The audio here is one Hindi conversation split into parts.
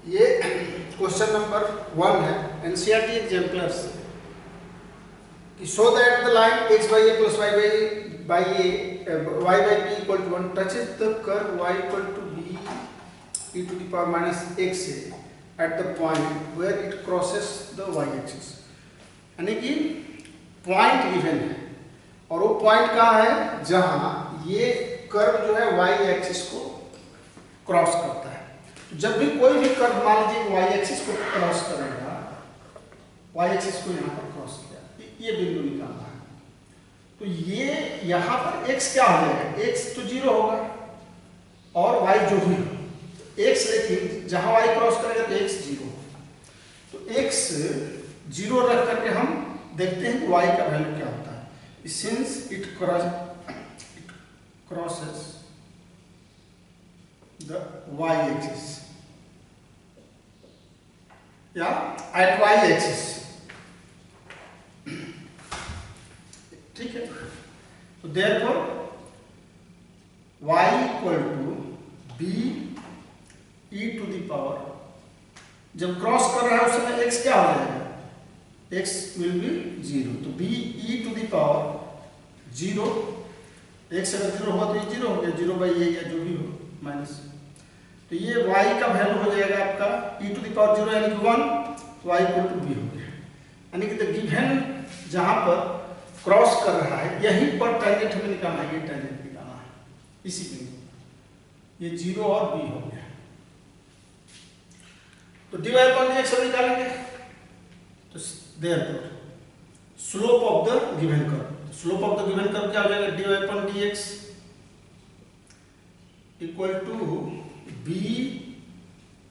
ये क्वेश्चन नंबर 1 है एनसीईआरटी एग्जाम्पलर्स कि show that the line x by a plus y by a y by b equal to 1 touches the curve y equal to b e to the power minus x at the point where it crosses the y axis। यानी कि पॉइंट गिवन है और वो पॉइंट कहाँ है जहां ये कर्व जो है y एक्सिस को क्रॉस करता है। तो जब भी कोई भी कर्व मान लीजिए y एक्सिस को क्रॉस करेगा, y एक्सिस को यहाँ पर क्रॉस किया, ये बिंदु निकालना है, तो ये यहाँ पर x क्या हो जाएगा, x तो 0 होगा और y जो भी हो x, लेकिन जहां y क्रॉस करेगा तो x 0 होगा। तो x 0 रख करके हम देखते हैं कि y का वैल्यू क्या होता है। Since it crosses the y axis या at y axis, ठीक है। तो therefore y equal to b e to the power, जब क्रॉस कर रहा है उस समय x क्या हो जाएगा, x will be 0, तो b e to the power 0, x अगर 0 होगा तो ये 0 हो गया, 0 बाई a या जो भी हो माइनस, तो ये y का वैल्यू हो जाएगा आपका e टू द पावर 0 यानी कि 1, y इक्वल टू b हो गया। यानी कि द गिवन जहां पर क्रॉस कर रहा है यहीं पर टेंजेंट हमें निकालना है, ये टेंजेंट निकालना है इसी बिंदु, ये 0 और b हो गया। तो dy अपॉन dx हम निकालेंगे, तो therefore slope of the given curve, slope of the given curve क्या हो जाएगा, dy upon dx equal to b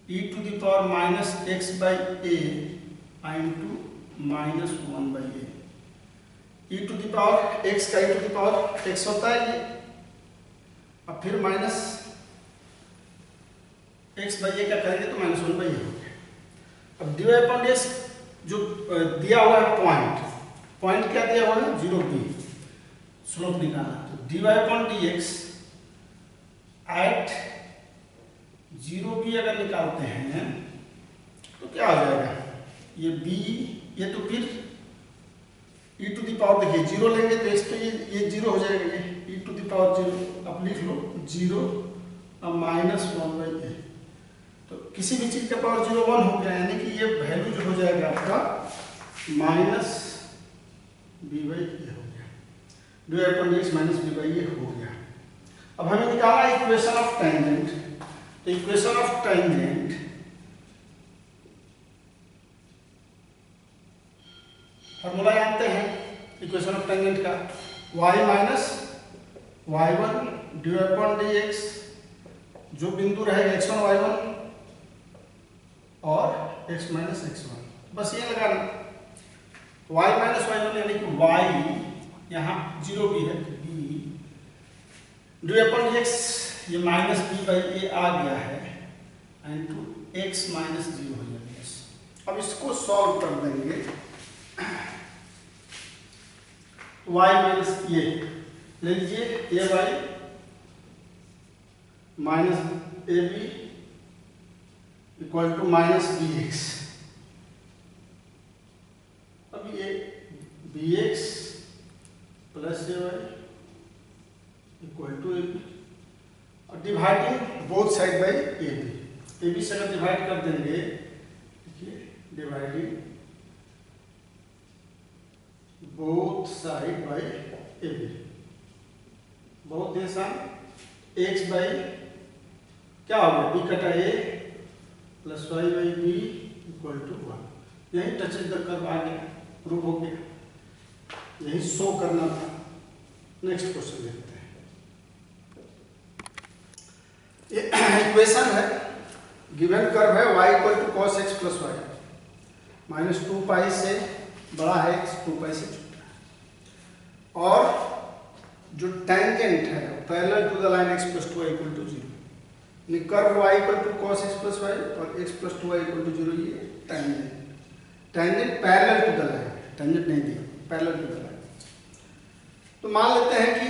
e to the power minus x by a into minus 1 by a, e to the power x का e to the power x होता है ये, अब फिर माइनस x बाई a क्या करेंगे तो माइनस 1 बाई a हो गया। अब dy अपॉन dx जो दिया हुआ है पॉइंट क्या दिया हुआ है 0b, स्लोप निकालना, तो dy upon dx eight 0b अगर निकालते हैं तो क्या आ जाएगा, ये b, ये तो फिर e टू द पावर देखिए 0 लेंगे तो इस पे ये 0 हो जाएगा, ये e टू द पावर 0, अब लिख लो 0 अब माइनस 1 बाई a, तो किसी भी चीज का पावर 0 1 हो गया, यानी कि ये वैल्यू जो हो जाएगा आपका माइनस b बाई a हो गया, dy upon dx minus b by a हो गया। अब हमें निकालना इक्वेशन ऑफ टेंजेंट, तो इक्वेशन ऑफ टेंजेंट फॉर्मूला जानते हैं इक्वेशन ऑफ टेंजेंट का, y minus y1 dy upon dx, जो बिंदु रहेगा x1 y1 और x माइनस x1, बस ये लगाना y माइनस y1 यानी कि y यहाँ 0 भी है, b dy अपॉन dx ये माइनस b बाई a आ गया है इंटू x माइनस 0 हो जाएगा। अब इसको सॉल्व कर देंगे, y माइनस ये ले लीजिए a by minus A B equal to minus B X, अब ये B X plus A Y equal to A B, और dividing both side by A B से अगर डिवाइड कर देंगे, देखिए dividing both side by A B, बहुत आसान, एक्स बाई क्या हो गया, बी कटा A plus Y by B equal to 1, यही टच द कर्व आ गया, प्रूव हो गया, यही शो करना था। नेक्स्ट क्वेश्चन देखते हैं, ये इक्वेशन है, गिवन कर्व है y equal to cos x plus y, minus 2 pi से बड़ा है x, 2 पाई से छोटा है, और जो टेंजेंट है parallel to the line x plus 2y equal to 0, यानी curve y equal to cos x plus y और x plus 2y equal to 0, ये tangent parallel to the line, tangent नहीं दिया, पैरेलल टू द लाइन। तो मान लेते हैं कि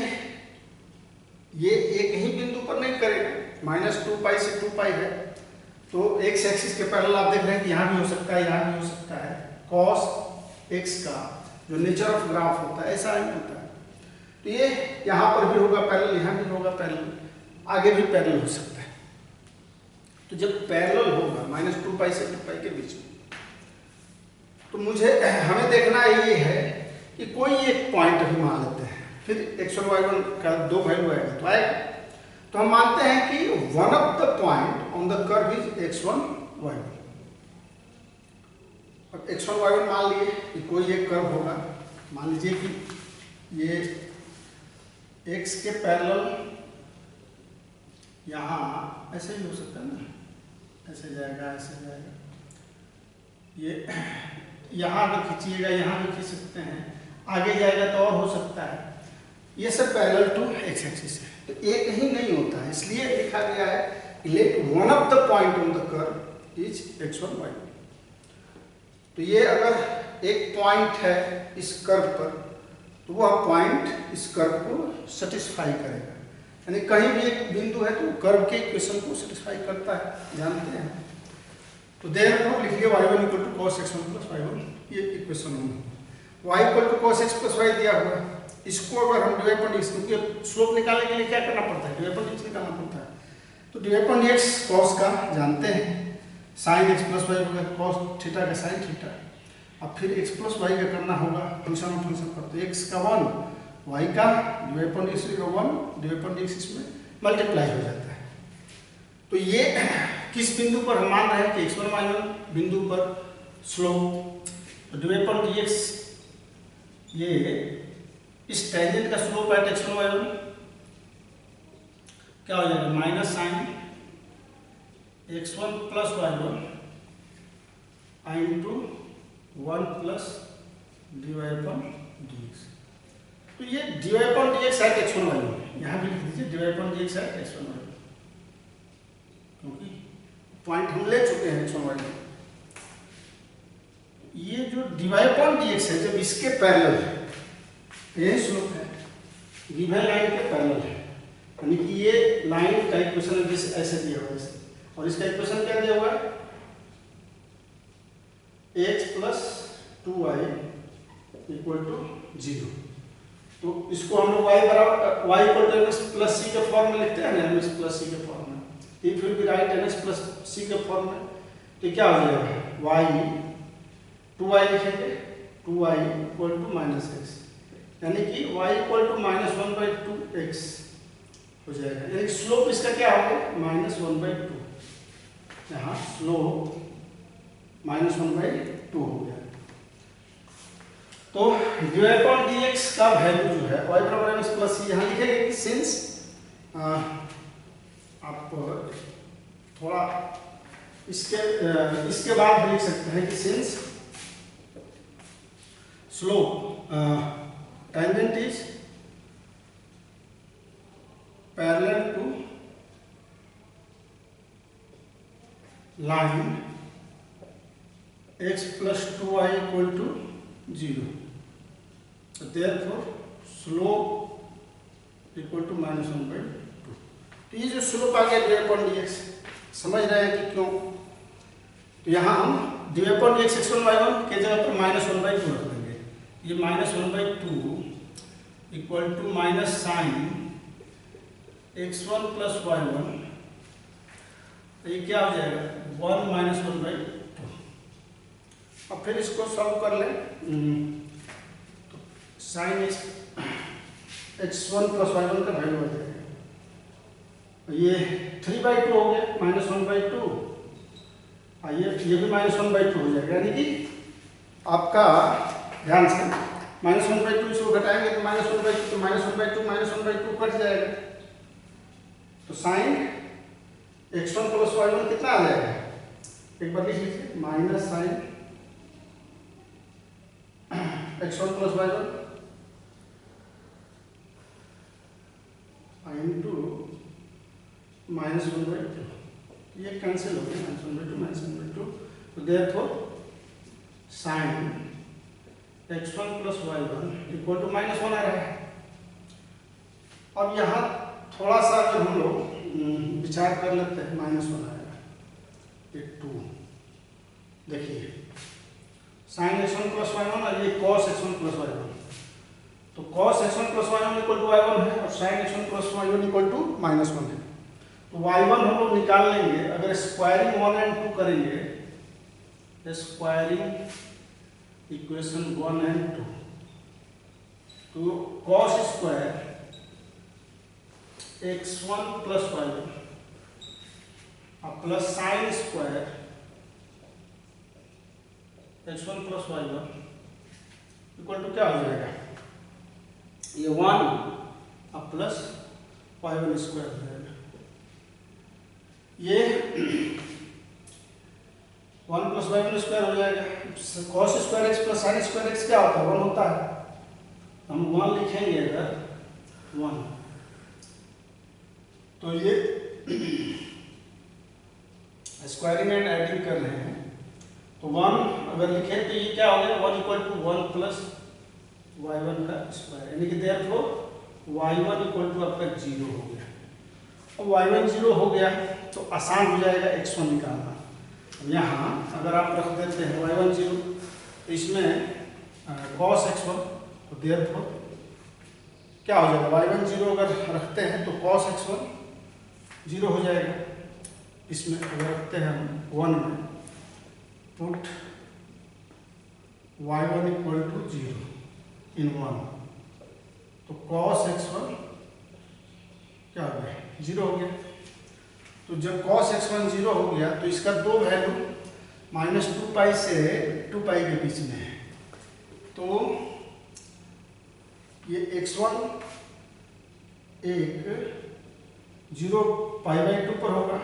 ये एक ही बिंदु पर नहीं करेगा, माइनस 2 पाई से 2 पाई है, तो एक्स एक्सिस के पैरेलल आप देख रहे हैं कि यहाँ भी हो सकता है, यहाँ भी हो सकता है। कॉस एक्स का जो नेचर ऑफ ग्राफ होता है ऐसा ही होता है। तो ये यहाँ पर भी होगा पैरेलल, यहाँ भी होगा पैरेलल, आगे भी पैरेलल हो सकता है। तो जब पैरेलल होगा -2π से 2π के बीच में, तो मुझे हमें देखना ये है कि कोई एक पॉइंट अभी मान लेते हैं, फिर x1 y1 का 2 वैल्यू आएगा तो आएगा। तो हम मानते हैं कि one of the point on the curve is x1 y1। अब x1 y1 मान लिए कि कोई एक कर्व होगा, मान लीजिए कि ये x के पैरेलल यहाँ ऐसे ही हो सकता है ना, ऐसे जाएगा, ऐसे जाएगा, ये यहाँ अगर खींचिएगा यहाँ भी खींच सकते हैं, आगे जाएगा तो और हो सकता है। ये सब पैरेलल टू एक्स एक्सिस है, तो एक ही नहीं होता है, इसलिए लिखा गया है let one of the point on the curve is x1 y1। तो ये अगर एक पॉइंट है इस कर्व पर, तो वह पॉइंट इस कर्व को सेटिस्फाई करेगा, यानी कहीं भी एक बिंदु है तो कर्व के इक्वेशन को सेटिस्फाई करता है, जानते हैं। तो देयरफॉर लिख लिए y1 equal to cos x1 plus y1, ये equation y equal to cos x plus y दिया हुआ है। इसको अगर हम dy अपॉन dx, क्योंकि स्लोप निकालने के लिए क्या करना पड़ता है, dy अपॉन dx निकालना पड़ता है। तो dy अपॉन dx cos का जानते हैं, sin x प्लस y होगा cos थीटा का sin थीटा, अब फिर x प्लस y का करना होगा फंक्शन ऑफ फंक्शन पर, तो x का 1, y का dy अपॉन dx का 1, dy अपॉन dx इसमें मल्टीप्लाई हो जाता है। तो ये किस बिंदु पर हम मान रहे हैं कि x1 y1 बिंदु पर स्लोप, तो dy अपॉन dx ये इस टेंजेंट का स्लोप है x1 y1 क्या हो जाएगा, minus sine x1 plus y1 into 1 plus dy upon dx। तो ये dy अपॉन dx है x1 y1, यहाँ भी लिख दीजिए dy अपॉन dx है x1 y1, क्योंकि पॉइंट हम ले चुके हैं x1 y1। ये जो dy अपॉन dx है, जब इसके पैरेलल है, ये स्लोप है गिवन लाइन के पैरेलल है, यानी कि ये लाइन का इक्वेशन जैसे ऐसे दिया हुआ है, और इसका इक्वेशन क्या दिया हुआ है, x plus 2y equal to 0। तो इसको हम लोग y बराबर y equal to mx plus c के फॉर्म में लिखते हैं ना, mx प्लस c के फॉर्म में, if will be right mx plus c के फॉर्म में, तो क्या हो जाएगा, y 2y लिखेंगे, 2y equal to minus x, यानी कि y इक्वल टू -1/2x हो जाएगा, यानी स्लोप इसका क्या होगा, -1/2, यहाँ स्लोप -1/2 हो गया। तो dy अपॉन dx का वैल्यू जो है y बराबर mx प्लस c, यहाँ लिखेंगे कि सिंस आप थोड़ा इसके बाद लिख सकते हैं कि since slope tangent is parallel to line x plus 2y equal to 0, so therefore slope equal to -1/2। तो ये जो स्लोप आ गया dy अपॉन dx, समझ रहे हैं कि क्यों, तो यहाँ हम dy upon dx x1 y1 के जगह पर -1/2 रख देंगे, ये -1/2 equal to minus sine x1 plus y1, ये क्या हो जाएगा, 1 - 1/2। अब फिर इसको सॉल्व कर लें, तो साइन x1 प्लस y1 का वैल्यू आ जाएगा, ये 3/2 हो गया, -1/2, ये भी -1/2 हो जाएगा, यानी कि आपका ध्यान से -1/2 इसको घटाएंगे तो -1/2, तो -1/2 कट जाएगा, तो साइन x1 प्लस y1 कितना आ जाएगा, एक बार लिख लीजिए, minus sine x1 plus y1 into -1/2, ये कैंसिल हो गया, -1/2, तो therefore sine x1 plus y1 equal to -1 आ रहा है। अब यहाँ थोड़ा सा अगर हम लोग विचार कर लेते हैं, -1 आएगा, ये 2, देखिए sin x1 प्लस y1 और ये cos x1 प्लस y1, तो cos x1 plus y1 equal to y1 है और sin x1 plus y1 equal to -1 है। तो y1 हम लोग निकाल लेंगे, अगर स्क्वायरिंग 1 और 2 करेंगे, स्क्वायरिंग इक्वेशन 1 और 2, तो cos square x1 plus y1 plus sine square x1 plus y1 equal to क्या हो जाएगा, ये 1 अब प्लस y1 स्क्वायर हो जाएगा। ये 1 प्लस y1 स्क्वायर हो जाएगा। cos square x plus sine square x क्या होता है, 1 होता है, हम 1 लिखेंगे अगर 1, तो ये स्क्वायरिंग एंड एडिंग कर रहे हैं, तो 1 अगर लिखें तो ये क्या हो गया, 1 इक्वल टू 1 प्लस y1 का स्क्वायर, यानी कि देयरफॉर y1 इक्वल टू आपका 0 हो गया। अब y1 0 हो गया तो आसान हो जाएगा x1 निकालना। यहाँ अगर आप रख देते हैं y1 0, तो इसमें cos x1, तो देयरफॉर क्या हो जाएगा, y1 0 अगर रखते हैं तो cos x1 0 हो जाएगा। इसमें अगर रखते हैं हम 1 में, पुट y1 इक्वल टू 0 इन 1, तो cos x1 क्या हो गया, 0 हो गया। तो जब cos x1 0 हो गया तो इसका दो वैल्यू -2 पाई से 2 पाई के बीच में है, तो ये x1 एक 0 π/2 पर होगा,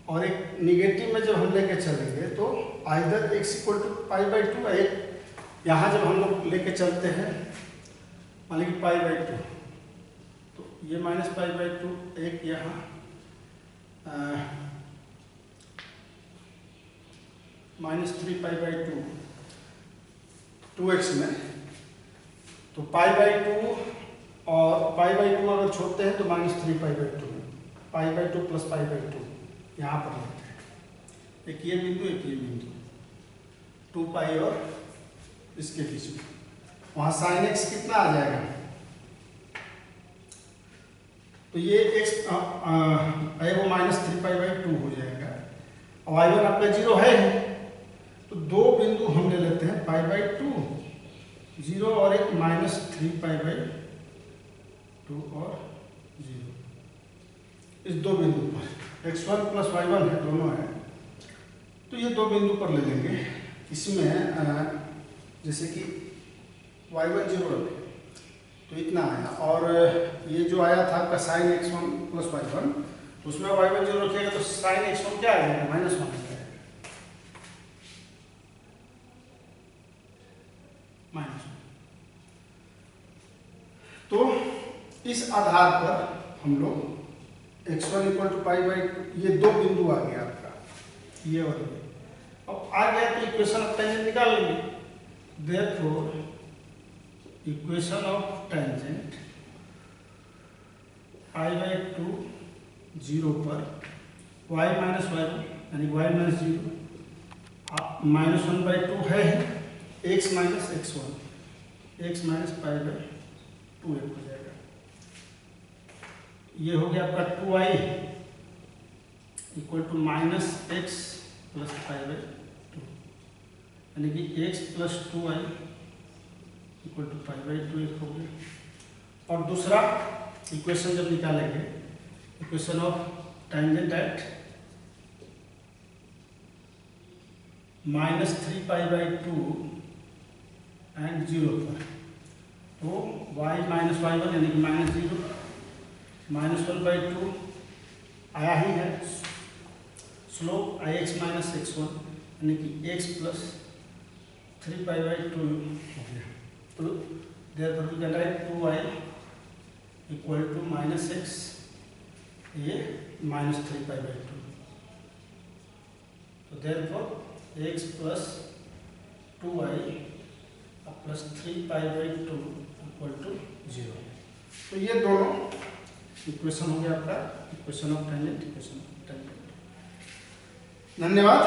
और एक निगेटिव में जब हम लेके चलेंगे तो आइदर x इक्वल टू π/2 है, एक यहाँ जब हम लोग लेके चलते हैं मान लीजिए π/2, तो ये -π/2, एक यहाँ -3 π/2 2x में, तो π/2 और π/2 अगर छोड़ते हैं तो -3 π/2 में, π/2 प्लस π/2 यहाँ पर लेते हैं, एक ये बिंदु एक ये बिंदु, 2 पाई और इसके बीच में, वहाँ sin x कितना आ जाएगा, तो ये x वो -3 π/2 हो जाएगा, और y1 आपका 0 है, तो दो बिंदु हम ले लेते हैं π/2 0 और एक -3 π/2 और 0, इस दो बिंदु पर x1 प्लस y1 है, दोनों है, तो ये दो बिंदु पर ले लेंगे। इसमें जैसे कि y1 0 रखें तो इतना आया, और ये जो आया था आपका sin x1 प्लस y1, तो उसमें y1 0 रखिएगा तो sin x1 क्या आ जाएगा, -1 आ जाएगा, -1। तो इस आधार पर हम लोग x1 इक्वल टू π/2, ये दो बिंदु आ गया आपका, ये और ये, अब आ गया तो इक्वेशन ऑफ टेंजेंट निकाल लेंगे। देयरफॉर इक्वेशन ऑफ टेंजेंट π/2 0 पर y माइनस y1 यानी y माइनस 0 -1/2 है, x minus x1, x minus π/2 हो जाएगा। ये हो गया आपका 2i equal to -x plus π/2, यानी कि x plus 2i equal to π/2 एक हो गया। और दूसरा इक्वेशन जब निकालेंगे, equation of tangent at -3 π/2 and 0 पर, तो y माइनस y1 यानी कि -0 -1/2 आया ही है, स्लोप ix माइनस x1 यानी कि x प्लस 3 π/2 हो गया। तो therefore we can write 2i equal to -x, ये -3 π/2, तो therefore x plus 2i plus 3 π/2 equal to 0। तो ये दोनों इक्वेशन हो गया आपका equation of tangent, equation of tangent. धन्यवाद।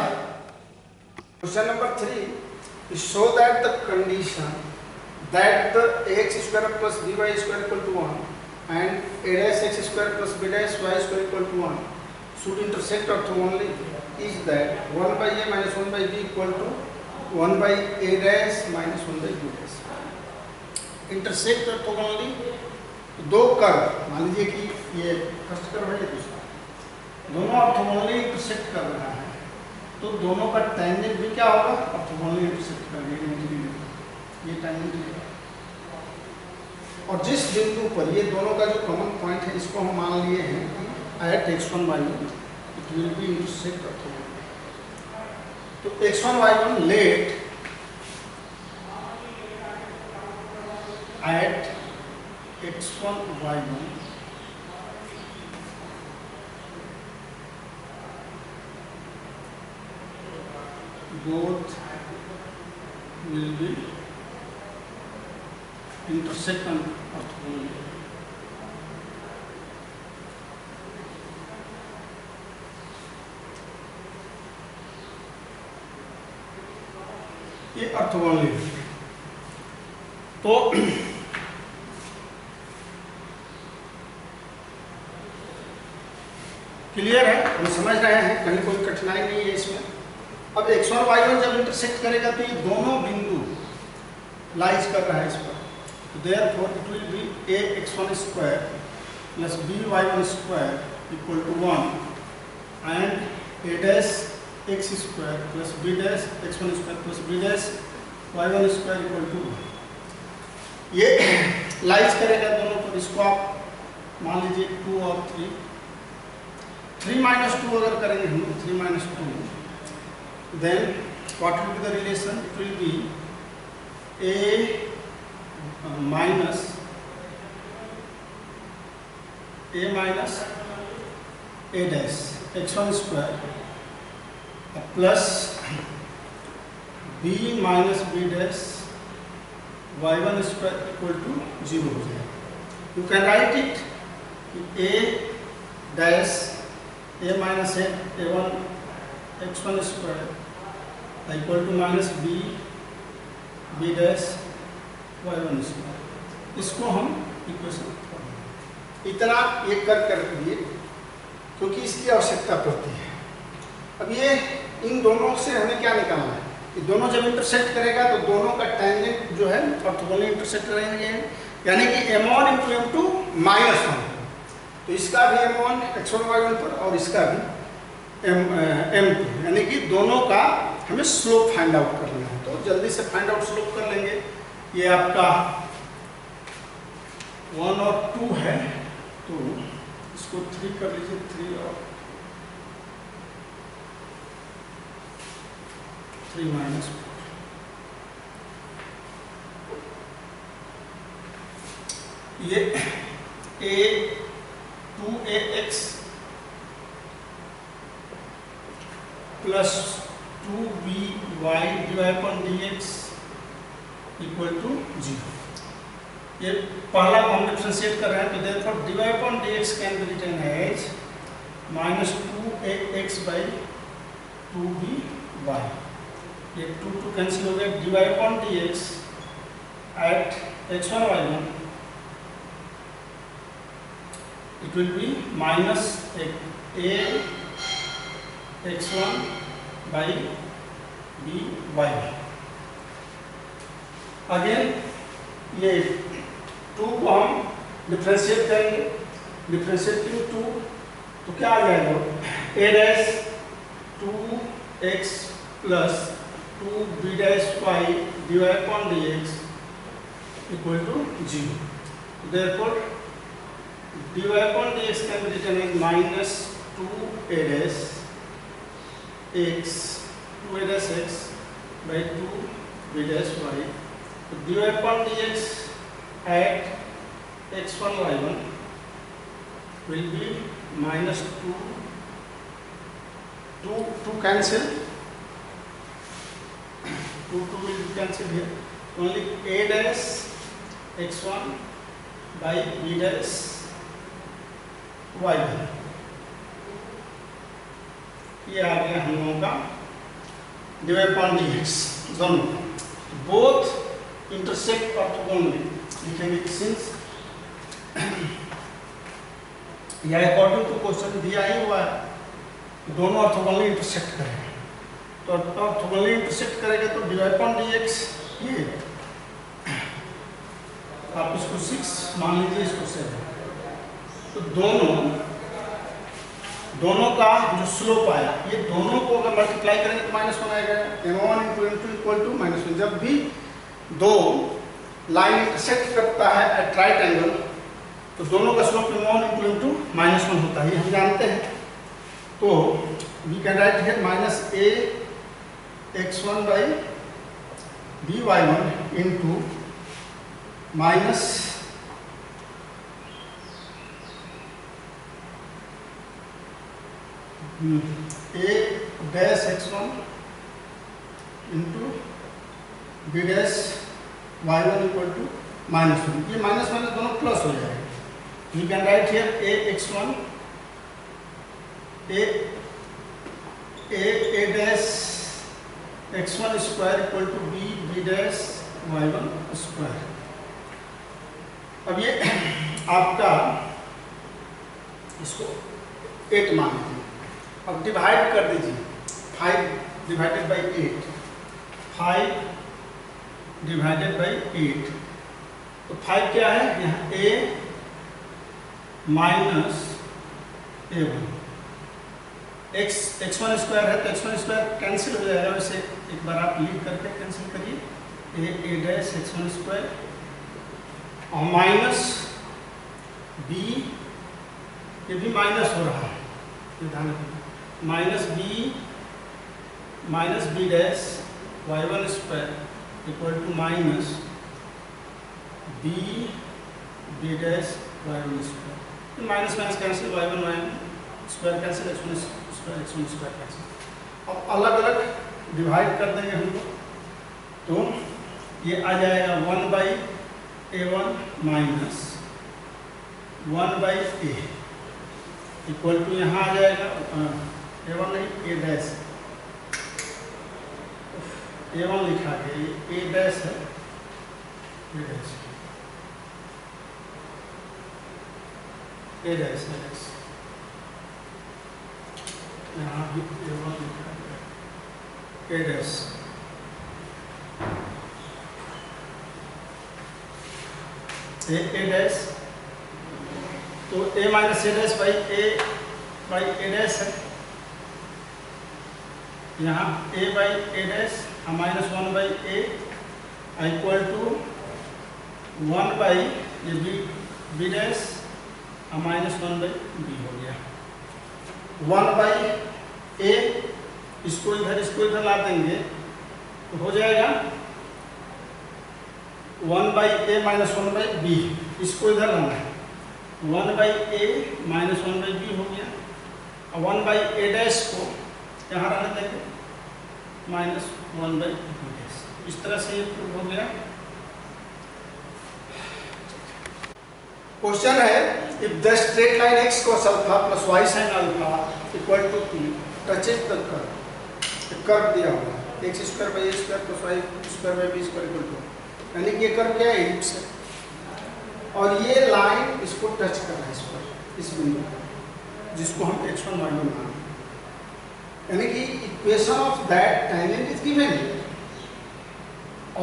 Question number 3 show that the condition that the ax square plus by square equal to 1 and a dash x square plus b dash y square equal to 1 should intersect orthogonally is that 1 by a minus 1 by b equal to 1 by a dash minus 1 by b dash। Intersect orthogonally दो कर्व, मान लीजिए कि ये फर्स्ट कर्व है, दूसरा, दोनों ऑर्थोगोनली इंटरसेक्ट कर रहा है, तो दोनों का टेंजेंट भी क्या होगा, ऑर्थोगोनली इंटरसेक्ट करेंगे, ये टेंजेंट लेगा। और जिस बिंदु पर ये दोनों का जो कॉमन पॉइंट है, इसको हम मान लिए हैं कि at x1 y1 it will be intersect orthogonally. तो x1 y1 let at x1 y1 both will be intersect on orthogonally। ये ऑर्थोगोनली, तो क्लियर है, हम समझ रहे हैं, कहीं कोई कठिनाई नहीं है इसमें। अब x1 y1 जब इंटरसेक्ट करेगा तो ये दोनों बिंदु लाइज कर रहा है इस पर, तो therefore it will be a x1 square plus b y1 square equal to 1 and a dash x square plus b dash x1 square plus b dash y1 square equal to 1। ये लाइज करेगा दोनों पर, इसको आप मान लीजिए 2 और 3 minus 2 अगर करेंगे हम 3 minus 2, then what will be the relation? It will be a minus a dash x1 square plus b minus b dash y1 square equal to 0 हो जाएगा। You can write it a dash a minus a1 x1 square equal to minus b dash y1 square। इसको हम इक्वेशन इतना एक कर दिए क्योंकि इसकी आवश्यकता पड़ती है। अब ये इन दोनों से हमें क्या निकालना है, कि दोनों जब इंटरसेक्ट करेगा तो दोनों का टेंजेंट जो है ऑर्थोगोनली इंटरसेक्ट रहेंगे, यानी कि m1 इंटू m2 -1, तो इसका भी m1 x1 y1 पर और इसका भी m2, यानी कि दोनों का हमें स्लोप फाइंड आउट करना है। तो जल्दी से फाइंड आउट स्लोप कर लेंगे। ये आपका 1 और 2 है, तो इसको 3 कर लीजिए, 3 और 3 माइनस 4। ये 2ax plus 2by divide upon dx equal to 0। ये पहला हम डिफरेंशिएट कर रहे हैं, तो therefore divide upon dx can be written as minus 2ax by 2by। ये 2 कैंसिल हो गया, divide upon dx at x1 y1 it will be minus a x1 by b y। Again ये 2 को हम डिफरेंशिएट करेंगे, डिफरेंशिएटिंग 2 तो क्या आ जाएगा, a dash 2x plus 2b dash y divide upon dx equal to 0। Therefore dy upon dx can be written as minus 2a dash x 2a dash x by 2b dash y। तो dy upon dx at x1 y1 will be minus 2 cancel, 2 will be cancelled here, only a dash x1 by b dash y1। ये आ गया हम लोगों का dy upon dx दोनों बोथ इंटरसेक्ट ऑर्थोगोनली लिखेंगे सिंस या अकॉर्डिंग टू क्वेश्चन दिया ही हुआ है दोनों ऑर्थोगोनली इंटरसेक्ट करेंगे, तो ऑर्थोगोनली इंटरसेक्ट करेंगे तो dy upon dx ये आप इसको 6 मान लीजिए, इसको 7, तो दोनों का जो स्लोप आया ये दोनों को अगर मल्टीप्लाई करेंगे तो -1 आएगा। m1 × m2 equal to -1। जब भी दो लाइन इंटरसेक्ट करता है एट राइट एंगल तो दोनों का स्लोप m1 × m2 -1 होता है, ये हम जानते हैं। तो we can write here -ax1 by by1 into minus a dash x1 into b dash y1 equal to -1। ये माइनस माइनस दोनों प्लस हो जाएगा। You can write here a x1 a dash x1 square equal to b dash y1 square. अब ये आपका इसको 8 मान लीजिए, अब डिवाइड कर दीजिए 5 डिवाइडेड बाई 8, 5 डिवाइडेड बाई 8, तो 5 क्या है यहाँ a minus a1, x1 square है तो x1 स्क्वायर कैंसिल हो जाएगा, वैसे एक बार आप लिख करके कैंसिल करिए a डैश x1 स्क्वायर और माइनस b, ये भी माइनस हो रहा है, ध्यान रखिए, minus b dash y1 square equal to minus b dash y1 square. Minus minus cancel, y1 square cancel, x1 square cancel. अब अलग अलग डिवाइड कर देंगे हम लोग, तो ये आ जाएगा 1/a1 minus 1/a equal to यहाँ आ जाएगा a1 नहीं a डैश, a1 लिखा गया, ये a डैश है, a डैश यहाँ भी a1 लिखा गया, a डैश a डैश, तो a minus a dash by a dash है, यहाँ a by a dash minus 1/a equal to 1 ये b डैश माइनस 1/b हो गया। 1/a इसको इधर ला देंगे तो हो जाएगा 1/a माइनस 1/b, इसको इधर लाना है, 1/a माइनस 1/b हो गया, और 1/a डैश को यहाँ रहने देंगे माइनस 1/b डैश। इस तरह से ये प्रूव हो गया। क्वेश्चन है if the straight line x cos alpha plus y sin alpha equal to 2 touches the curve दिया हुआ है x square by a square plus y square by b square equal to, यानी कि ये कर्व क्या है, एलिप्स है, और ये लाइन इसको टच कर रहा है, इस पर, इस बिंदु पर, जिसको हम x1 y1 मान रहे हैं, यानी कि equation of that tangent is given,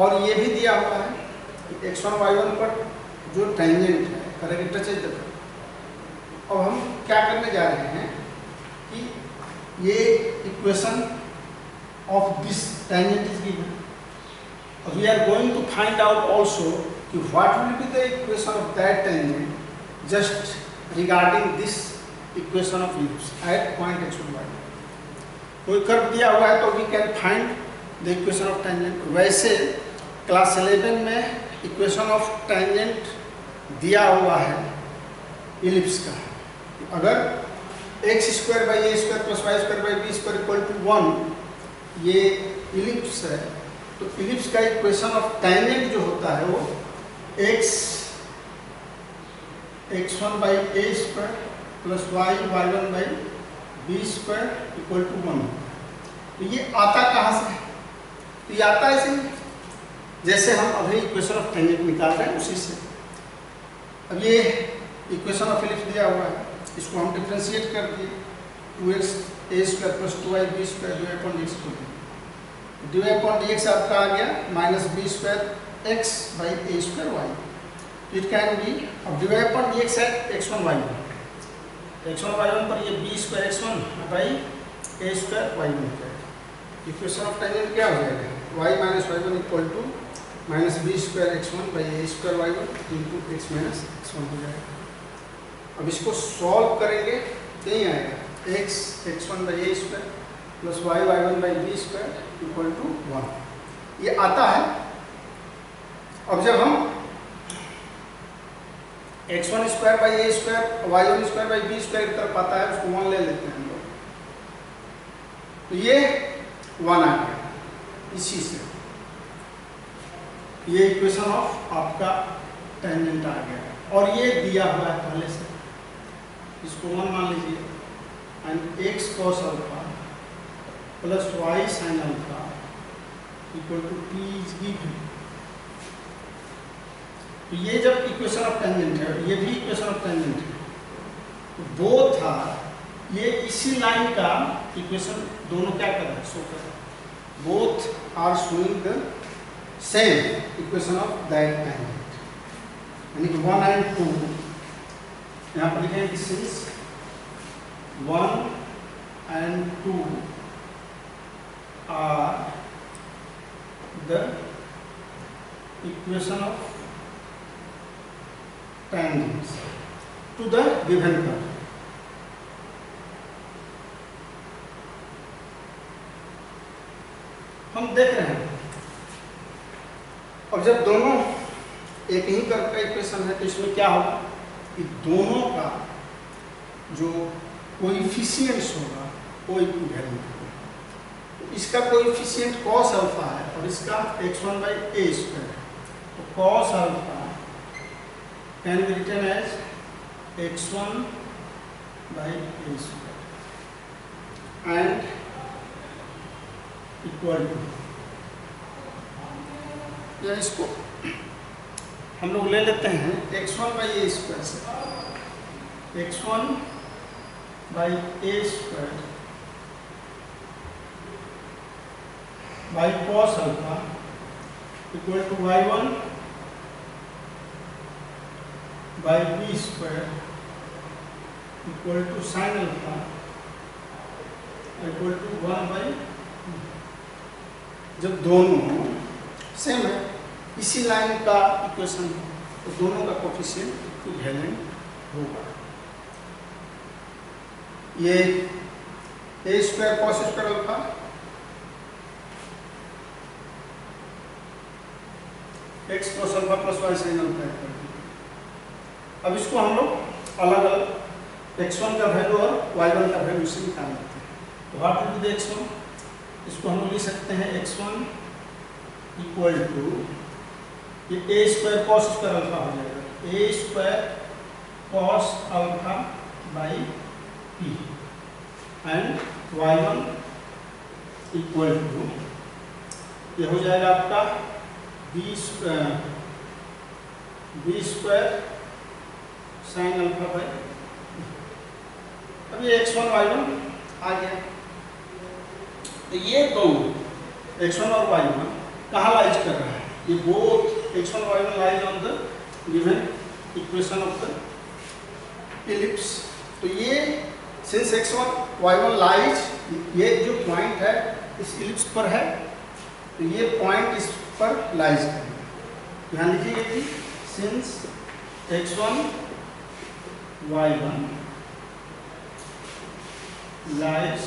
और ये भी दिया हुआ है कि x1 y1 पर जो टेंजेंट है करेंगे टच इज द कर्व। अब हम क्या करने जा रहे हैं कि ये equation of this tangent is given, we are going to find out also what will be the equation of that tangent just regarding this equation of ellipse at point x1 y1। कोई कर्व दिया हुआ है तो we can find the equation of tangent। वैसे क्लास 11 में इक्वेशन ऑफ टेंजेंट दिया हुआ है इलिप्स का, अगर x square by a square plus y square by b square equal to 1 ये इलिप्स है, तो इलिप्स का इक्वेशन ऑफ टेंजेंट जो होता है वो x1 by a square plus y y1 by B square equal to 1। तो ये आता कहाँ से है? तो ये आता है ऐसे जैसे हम अभी इक्वेशन ऑफ टेंजेंट निकाल रहे हैं उसी से। अब ये इक्वेशन ऑफ एलिप्स दिया हुआ है, इसको हम डिफरेंशिएट कर दिए, 2x a square plus 2y b square dy upon dx को dy अपॉन dx आपका आ गया minus b square x by a square y। It can be, अब dy अपॉन dx है x1 y1, x1 y1 पर ये b square x1 by a square y1 हो जाएगा। इक्वेशन ऑफ टेंजेंट क्या हो जाएगा? y minus y1 equal to minus B square x1 by a square y1 into x minus x1 हो जाएगा। अब इसको सॉल्व करेंगे तो यही आएगा x x1 by a square plus y y1 by b square equal to 1। ये आता है। अब जब हम x1 square by a square y1 square by b square की तरफ आता है, उसको 1 ले लेते हैं हम लोग, तो ये 1 आ गया। इसी से ये इक्वेशन ऑफ आपका टेंजेंट आ गया और ये दिया हुआ है पहले से, इसको 1 मान लीजिए। And x cos alpha plus y sin alpha equal to p is given. तो ये जब इक्वेशन ऑफ टेंजेंट है, ये भी इक्वेशन ऑफ टेंजेंट है, तो बोथ आर, ये इसी लाइन का इक्वेशन दोनों क्या कर रहे हैं, शो कर रहे हैं, both are showing the same equation of that tangent. यानी कि 1 एंड 2 यहाँ पर लिखेंगे कि since 1 and 2 are the equation of tangents to the given curve। हम देख रहे हैं अब जब दोनों एक ही कर्व का इक्वेशन है तो इसमें क्या होगा कि दोनों का जो कोएफिशिएंट्स होगा वो इक्विवेलेंट होगा। तो इसका कोएफिशिएंट cos अल्फा है और इसका x1 बाई a स्क्वायर है, तो cos alpha can be written as x1 by a square and equal to, या इसको हम लोग ले लेते हैं x1 by a स्क्वायर से, x1 by a square by cos alpha equal to y1 by B square equal to sine alpha equal to 1 by. जब दोनों सेम है, इसी लाइन का इक्वेशन है, तो दोनों का कोएफिशिएंट इक्विवेलेंट होगा। ये a square cos square alpha x cos alpha plus y sin alpha. अब इसको हम लोग अलग अलग x1 का वैल्यू और y1 का वैल्यू से निकाल लेते हैं। तो what will be the x1, इसको हम लोग लिख सकते हैं x1 इक्वल टू, ये a square cos square alpha हो जाएगा, a square cos alpha by p and y1 equal to, ये हो जाएगा आपका b square sine alpha by. अब ये x1 y1 आ गया। तो ये दोनों x1 और y1 कहाँ लाइज कर रहा है? ये both x1 y1 lies on the given equation of the ellipse. तो ये सिंस x1 y1 लाइज, ये जो पॉइंट है इस इलिप्स पर है, तो ये पॉइंट इस पर लाइज करेगा। यहाँ लिखिए कि since x1 y1 lies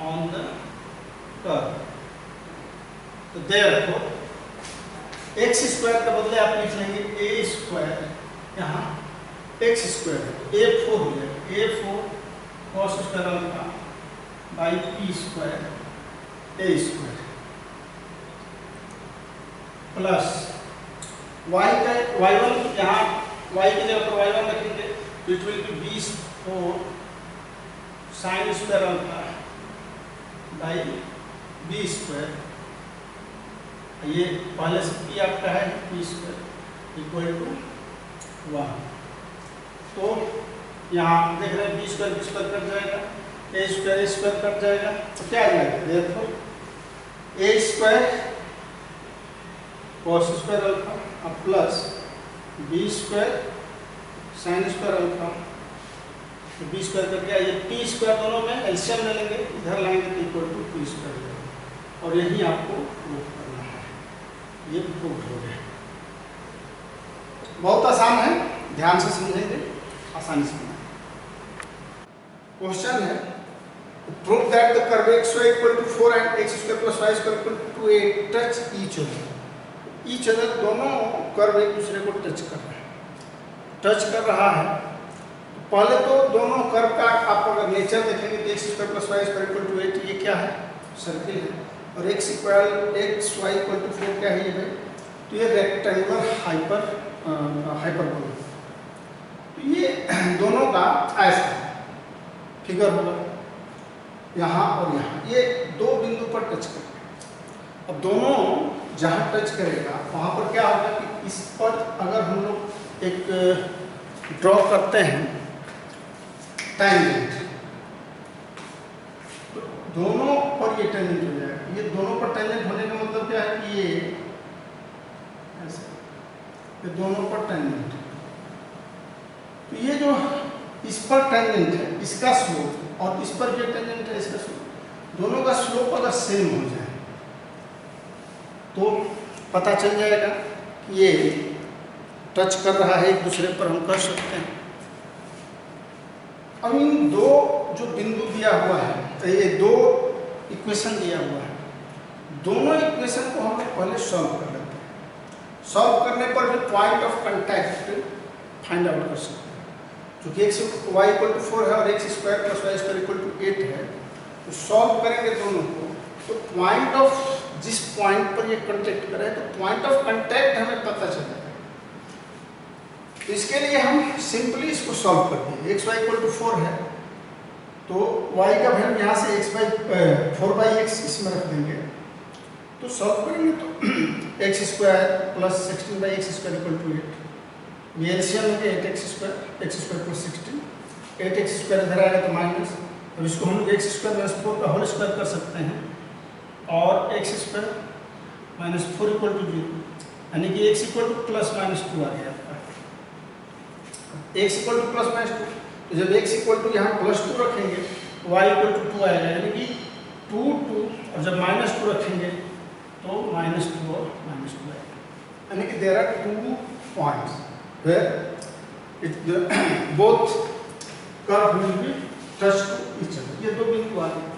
on the curve, तो therefore x स्क्वायर के बदले आप लिख लेंगे a स्क्वायर, यहाँ x स्क्वायर है, a4 हो जाएगा, a4 cos square alpha by p square a square plus y का y1, यहाँ y की जगह पर y1 रखेंगे तो it will be b4 sine square alpha by B square, ये पहले से पी आपका है पी स्क्वायर इक्वल टू 1। तो यहाँ देख रहे हैं बी स्क्वायर कट जाएगा, ए स्क्वायर कट जाएगा, तो क्या आ जाएगा, therefore A square cos square alpha plus B square sine square alpha, तो बी स्क्वायर करके आइए पी स्क्वायर, दोनों में एलसीएम ले लेंगे, इधर लाएंगे तो इक्वल टू पी स्क्वायर, और यही आपको प्रूफ करना है। ये प्रूफ हो गया, बहुत आसान है, ध्यान से समझेंगे आसानी से। क्वेश्चन है prove that the curve xy equal to 4 and x square plus y square equal to 8 touch each other, दोनों कर्व एक दूसरे को टच कर रहा है। पहले तो दोनों कर्व का आप अगर नेचर देखेंगे तो x square plus y square equal to 8, ये क्या है, सर्किल है, और x y इक्वल टू 4 क्या है, ये भाई, तो ये रेक्टेंगुलर हाइपरबोला, तो ये दोनों का ऐसा फिगर होगा यहाँ और यहाँ, ये दो बिंदु पर टच करेगा। अब दोनों जहाँ टच करेगा वहाँ पर क्या होगा कि इस पर अगर हम लोग एक ड्रॉ करते हैं टैंजेंट, तो दोनों पर ये टैंजेंट हो जाएगा। ये दोनों पर टैंजेंट होने का मतलब क्या है कि ये ऐसे, ये दोनों पर टैंजेंट, तो ये जो इस पर टेंजेंट है इसका स्लोप और इस पर जो टेंजेंट है इसका स्लोप, दोनों का स्लोप अगर सेम हो जाए तो पता चल जाएगा कि ये टच कर रहा है एक दूसरे पर, हम कर सकते हैं। अब इन दो जो बिंदु दिया हुआ है, ये दो इक्वेशन दिया हुआ है, दोनों इक्वेशन को हम पहले सॉल्व कर लेते हैं। सॉल्व करने पर जो point of contact find out कर सकते हैं। क्योंकि x y इक्वल टू 4 है और x square plus y square equal to 8 है, तो सॉल्व करेंगे दोनों को, तो पॉइंट ऑफ जिस पॉइंट पर ये कांटेक्ट करे तो पॉइंट ऑफ कांटेक्ट हमें पता चलेगा। तो इसके लिए हम सिंपली इसको सॉल्व कर देंगे। x y इक्वल टू 4 है तो y का वैल्यू यहाँ से 4/x इसमें रख देंगे, तो सॉल्व करेंगे तो x square plus 16/x square equal to 8, ये एलसीएम है 8x square plus 16, 8x square इधर आएगा तो माइनस, अब इसको हम लोग x स्क्वायर माइनस 4 का होल स्क्वायर कर सकते हैं, और x square minus 4 equal to 0, यानी कि x equal to plus minus 2 आ गया आपका। x equal to plus minus 2, तो जब x इक्वल टू यहाँ प्लस 2 रखेंगे y इक्वल टू 2 आएगा, यानी कि 2 और जब माइनस 2 रखेंगे तो माइनस 2 और माइनस 2 आएगा, यानी कि there are 2 points where both curve will be touch to each other। ये दो बिंदु आ गए।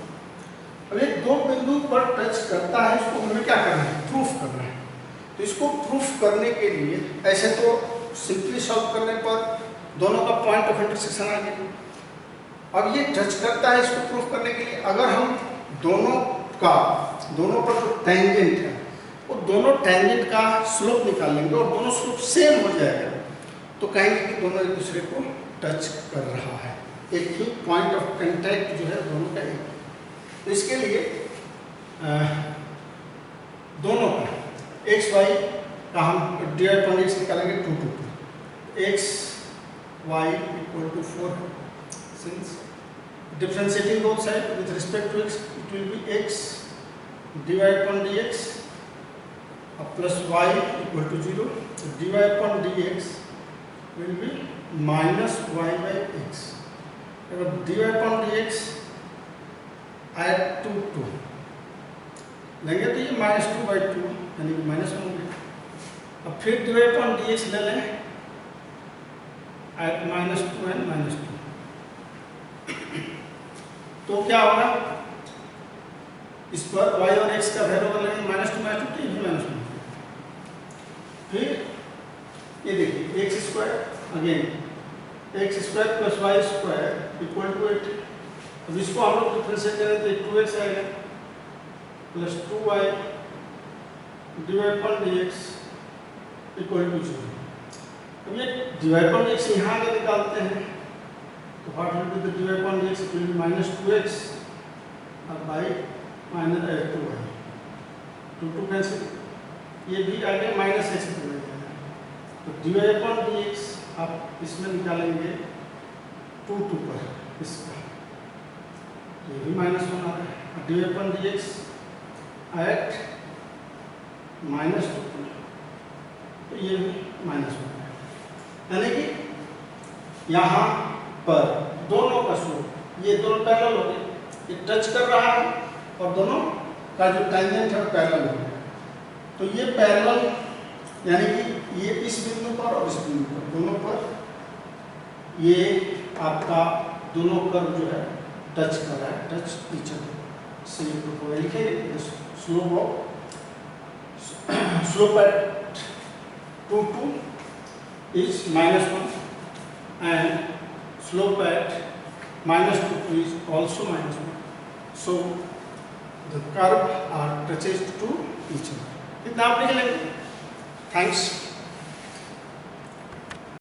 अब ये दो बिंदु पर टच करता है, इसको हमें क्या करना है, प्रूफ करना है। तो इसको प्रूफ करने के लिए ऐसे तो सिंपली सॉल्व करने पर दोनों का पॉइंट ऑफ इंटरसेक्शन आ गया। अब ये टच करता है, इसको प्रूफ करने के लिए अगर हम दोनों पर जो टेंजेंट है वो दोनों टेंजेंट का स्लोप निकाल लेंगे और दोनों स्लोप सेम हो जाएगा, तो कहेंगे कि दोनों एक दूसरे को टच कर रहा है, एक ही पॉइंट ऑफ कांटेक्ट जो है दोनों का एक। तो इसके लिए दोनों का एक्स वाई का हम dy/x निकालेंगे 2 to 2, X Y equal to 4 है, since differentiating both side with respect to x it will be x dy/dx plus y equal to 0, dy/dx will be minus y/x, और dy/dx add to 2 लेंगे तो ये -2/2 यानी कि -1 हो गया। अब फिर dy/dx ले लें at -2 and -2, तो क्या होगा, इस पर y और x का वैल्यू कर लेंगे -2/2, तो ये भी -1। फिर ये देखिए X square, again X square plus Y square equal to 8, अब इसको हम लोग डिफरेंशिएट करें तो 2x आएगा plus 2y dy/dx equal to 0। अब ये dy/dx यहाँ आगे निकालते हैं तो what will be the dy upon dx? It will be minus 2x by minus 2y. 2 cancel, ये भी आ गया माइनस x हो गया। तो dy upon dx आप इसमें निकालेंगे 2 पर इसका, ये भी माइनस होना है। dy upon dx at minus 2 तो ये भी माइनस हो गया। यानी कि यहाँ पर दोनों का स्लोप, ये दोनों पैरेलल हो गए, ये टच कर रहा है और दोनों का जो टेंजेंट है पैरेलल हो गया। तो ये पैरेलल यानी कि ये इस बिंदु पर और इस बिंदु पर, दोनों पर ये आपका दोनों कर्व जो है टच कर रहा है, टच ईच अदर। से लिखे slope at 2 is -1 and slope at -2 is also -1. So the curve are touches to each other. इतना आप लिख लेंगे। Thanks.